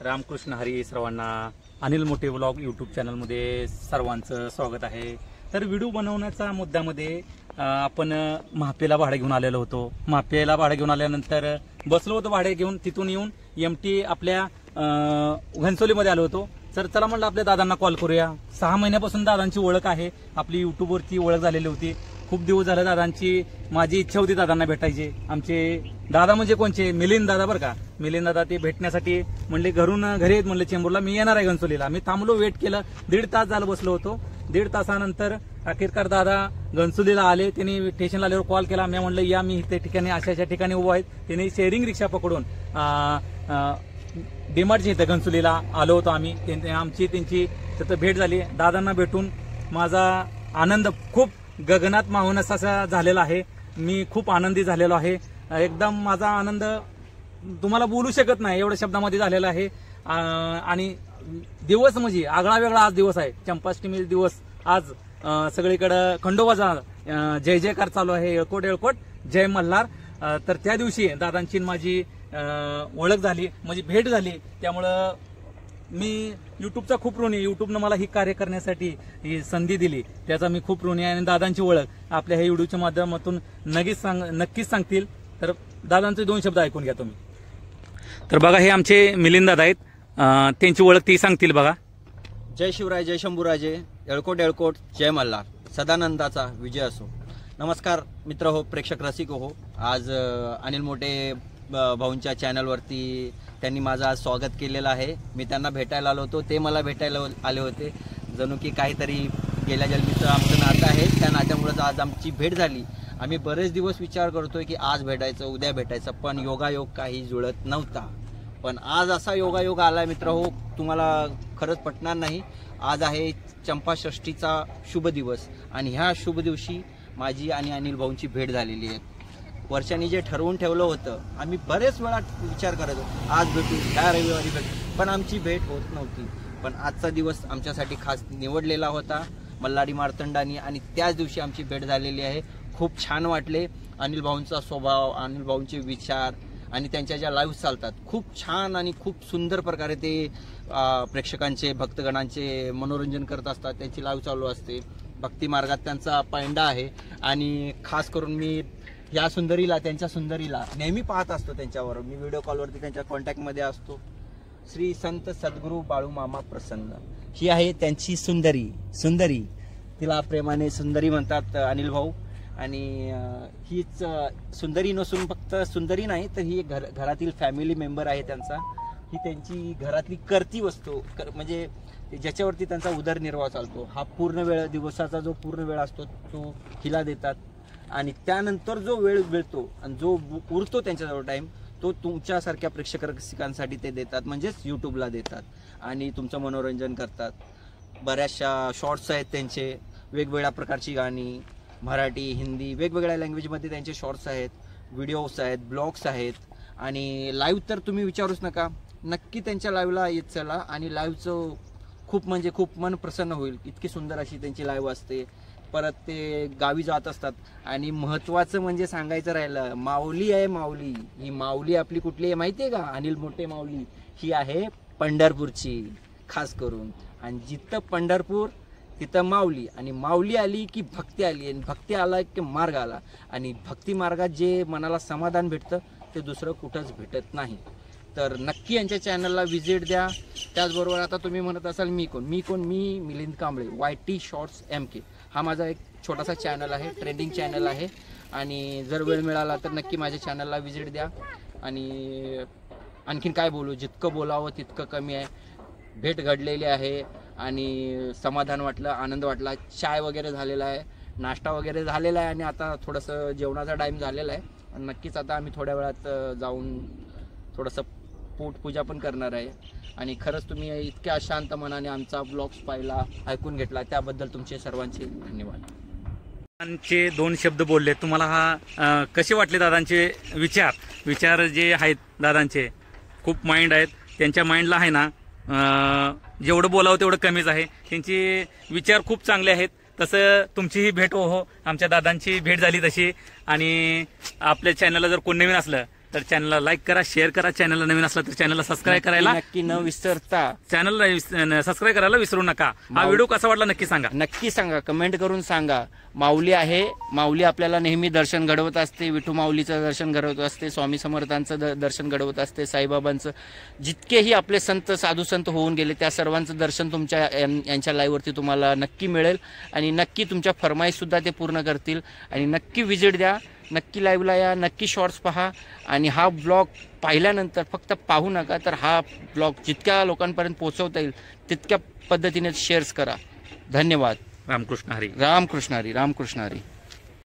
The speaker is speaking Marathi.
रामकृष्ण हरी सर्वांना. अनिल मोठे व्लॉग यूट्यूब चॅनलमध्ये सर्वांचं स्वागत आहे. तर व्हिडिओ बनवण्याच्या मुद्द्यामध्ये आपण महापेला भाडे घेऊन आलेलो होतो. महापेला भाडे घेऊन आल्यानंतर बसलो होतो भाडे घेऊन. तिथून येऊन एमटी आपल्या घनसोलीमध्ये आलो होतो. तर चला म्हणलं आपल्या दादांना कॉल करूया. 6 महिन्यापासून दादांची ओळख आहे, आपली युट्यूबवरती ओळख झालेली होती. खूप दिवस झाले दादांची माझी इच्छा होती दादांना भेटायची. आमचे दादा म्हणजे कोणचे, मिलिंद दादा बरं का. मिलिंद दादा ते भेटण्यासाठी म्हणले घरून घरी येत म्हणले चेंबूरला, मी येणार आहे घनसोलीला. मी थांबलो, वेट केलं, 1.5 तास झालं बसलो होतो. 1.5 तासानंतर अखेरकार दादा घनसोलीला आले. त्यांनी स्टेशनला आल्यावर कॉल केला. मी म्हणलं या मी त्या ठिकाणी अशा ठिकाणी उभा आहेत. त्यांनी शेअरिंग रिक्षा पकडून डीमार्टच्या इथं घनसोलीला आलो होतो आम्ही. आमची त्यांची तिथं भेट झाली. दादांना भेटून माझा आनंद खूप गगनात मावून असा झालेला आहे. मी खूप आनंदी झालेलो आहे. एकदम माझा आनंद तुम्हाला बोलू शकत नाही एवढ्या शब्दामध्ये झालेला आहे. आणि दिवस म्हणजे आगळा वेगळा आज दिवस आहे. चंपाष्टमी दिवस आज सगळीकडे खंडोबाचा जय जयकार चालू आहे. येळकोट येळकोट जय मल्हार. तर त्या दिवशी दादांची माझी ओळख झाली, म्हणजे भेट झाली. त्यामुळं मी युट्यूबचा खूप ऋणी. युट्यूबनं मला ही कार्य करण्यासाठी ही संधी दिली, त्याचा मी खूप ऋणी आहे. आणि दादांची ओळख आपल्या ह्या व्हिडिओच्या माध्यमातून नक्कीच सांगतील. तर दादांचे 2 शब्द ऐकून घ्या तुम्ही. तर बघा, हे आमचे मिलिंद दादा आहेत. त्यांची ओळख ती सांगतील बघा. जय शिवराय, जय शंभूराजे, येळकोट येळकोट जय मल्हार, सदानंदाचा विजय असो. नमस्कार मित्र हो, प्रेक्षक रसिक हो. आज अनिल मोठे भाऊंच्या चॅनलवरती त्यांनी माझं आज स्वागत केलेलं आहे. मी त्यांना भेटायला आलो होतो, ते मला भेटायला आले होते. जणू की काहीतरी गेल्या जन्मीचं आमचं नातं आहे. त्या नात्यामुळेच आज आमची भेट झाली. आम्ही बरेच दिवस विचार करतोय की आज भेटायचं, उद्या भेटायचं, पण योगायोग काही जुळत नव्हता. पण आज असा योगायोग आलाय मित्र हो, तुम्हाला खरंच पटणार नाही. आज आहे चंपाषष्ठीचा शुभ दिवस आणि ह्या शुभ दिवशी माझी आणि अनिल भाऊंची भेट झालेली आहे. वर्षांनी जे ठरवून ठेवलं होतं, आम्ही बरेच वेळा विचार करायचो आज भेटू, ह्या रविवारी भेटू, पण आमची भेट होत नव्हती. पण आजचा दिवस आमच्यासाठी खास निवडलेला होता मल्हारी मार्तंडानी, आणि त्याच दिवशी आमची भेट झालेली आहे. खूप छान वाटले. अनिल भाऊंचा स्वभाव, अनिल भाऊंचे विचार आणि त्यांच्या ज्या लाईव्ह चालतात खूप छान आणि खूप सुंदर प्रकारे ते प्रेक्षकांचे, भक्तगणांचे मनोरंजन करत असतात. त्यांची लाईव्ह चालू असते. भक्ती मार्गात त्यांचा पैंडा आहे. आणि खास करून मी या सुंदरीला, त्यांच्या सुंदरीला नेहमी पाहत असतो त्यांच्यावर. मी व्हिडिओ कॉलवरती त्यांच्या कॉन्टॅक्टमध्ये असतो. श्री संत सद्गुरू बाळू मामा प्रसन्न, ही आहे त्यांची सुंदरी. तिला प्रेमाने सुंदरी म्हणतात अनिल भाऊ. आणि हीच सुंदरी नसून फक्त सुंदरी नाही, तर ही घरातील फॅमिली मेंबर आहे त्यांचा. ही त्यांची घरातली करती वस्तू, म्हणजे ज्याच्यावरती त्यांचा उदरनिर्वाह चालतो. हा पूर्ण वेळ, दिवसाचा जो पूर्ण वेळ असतो तो हिला देतात. आणि त्यानंतर जो वेळ मिळतो आणि जो उरतो त्यांच्याजवळ टाईम, तो तुमच्यासारख्या प्रेक्षक रसिकांसाठी ते देतात, म्हणजेच यूट्यूबला देतात. आणि तुमचं मनोरंजन करतात. बऱ्याचशा शॉर्ट्स आहेत त्यांचे, वेगवेगळ्या प्रकारची गाणी, मराठी, हिंदी, वेगवेगळ्या लँग्वेजमध्ये त्यांचे शॉर्ट्स आहेत, व्हिडिओज आहेत, ब्लॉग्स आहेत. आणि लाईव्ह तर तुम्ही विचारूच नका. नक्की त्यांच्या लाईव्हला येत चला. आणि लाईव्हचं खूप म्हणजे खूप मन प्रसन्न होईल. इतकी सुंदर अशी त्यांची लाईव्ह असते. परत ते गावी जात असतात. आणि महत्त्वाचं म्हणजे सांगायचं राहिलं, माऊली आहे माऊली. ही माऊली आपली कुठली आहे माहिती आहे का? अनिल मोठे माऊली ही आहे पंढरपूरची खास करून. आणि जिथं पंढरपूर तिथं माऊली. आणि माऊली आली की भक्ती आली, आणि भक्ती आला की मार्ग आला. आणि भक्ती मार्गात जे मनाला समाधान भेटतं ते दुसरं कुठंच भेटत नाही. तर नक्की यांच्या चॅनलला व्हिजिट द्या. त्याचबरोबर आता तुम्ही म्हणत असाल मी Milind Kamble, YT shorts MK, हा माझा एक छोटासा चॅनल आहे, ट्रेंडिंग चॅनल आहे. आणि जर वेळ मिळाला तर नक्की माझ्या चॅनलला व्हिजिट द्या. आणि आणखीन काय बोलू, जितकं बोलावं तितकं कमी आहे. भेट घडलेली आहे आणि समाधान वाटलं, आनंद वाटला. चाय वगैरे झालेला आहे, नाश्ता वगैरे झालेला आहे. आणि आता थोडंसं जेवणाचा टाईम झालेला आहे. आणि नक्कीच आता आम्ही थोड्या वेळात जाऊन थोडंसं पोटपूजा पण करणार आहे. आणि खरंच तुम्ही इतक्या अशांत मनाने आमचा ब्लॉग्स पाहिला, ऐकून घेतला, त्याबद्दल तुमचे सर्वांचे धन्यवाद. दादांचे 2 शब्द बोलले, तुम्हाला हा कसे वाटले? दादांचे विचार जे आहेत दादांचे खूप माइंड आहेत. त्यांच्या माइंडला आहे ना जेवढं बोलावं तेवढं कमीच आहे. त्यांचे विचार खूप चांगले आहेत. तसं तुमची ही भेट हो, आमच्या दादांची भेट झाली तशी. आणि आपल्या चॅनलला जर कोण नवीन असलं तर चॅनलला लाईक करा, शेअर करा. चॅनलला नवीन असला तर चॅनलला सबस्क्राईब करायला नक्की न विसरता चॅनलला सबस्क्राईब करायला विसरू नका. हा व्हिडिओ कसा वाटला नक्की सांगा. नक्की सांगा, कमेंट करून सांगा. माऊली आहे, माऊली आपल्याला नेहमी दर्शन घडवत असते. विठू माऊलीचं दर्शन घडवत असते, स्वामी समर्थांचं दर्शन घडवत असते, साईबाबांचं. जितकेही आपले संत साधू संत होऊन गेले त्या सर्वांचं दर्शन तुमच्या यांच्या लाईव्हवरती तुम्हाला नक्की मिळेल आणि नक्की तुमच्या फरमाईश सुद्धा ते पूर्ण करतील. आणि नक्की व्हिजिट द्या, नक्की लाईव्हला या, नक्की शॉर्ट्स पहा. आणि हा ब्लॉग पाहिल्यानंतर फक्त पाहू नका, तर हा ब्लॉग जितक्या लोकांपर्यंत पोहोचवता येईल तितक्या पद्धतीने शेअर्स करा. धन्यवाद. रामकृष्ण हरी. रामकृष्ण हरी. रामकृष्ण हरी.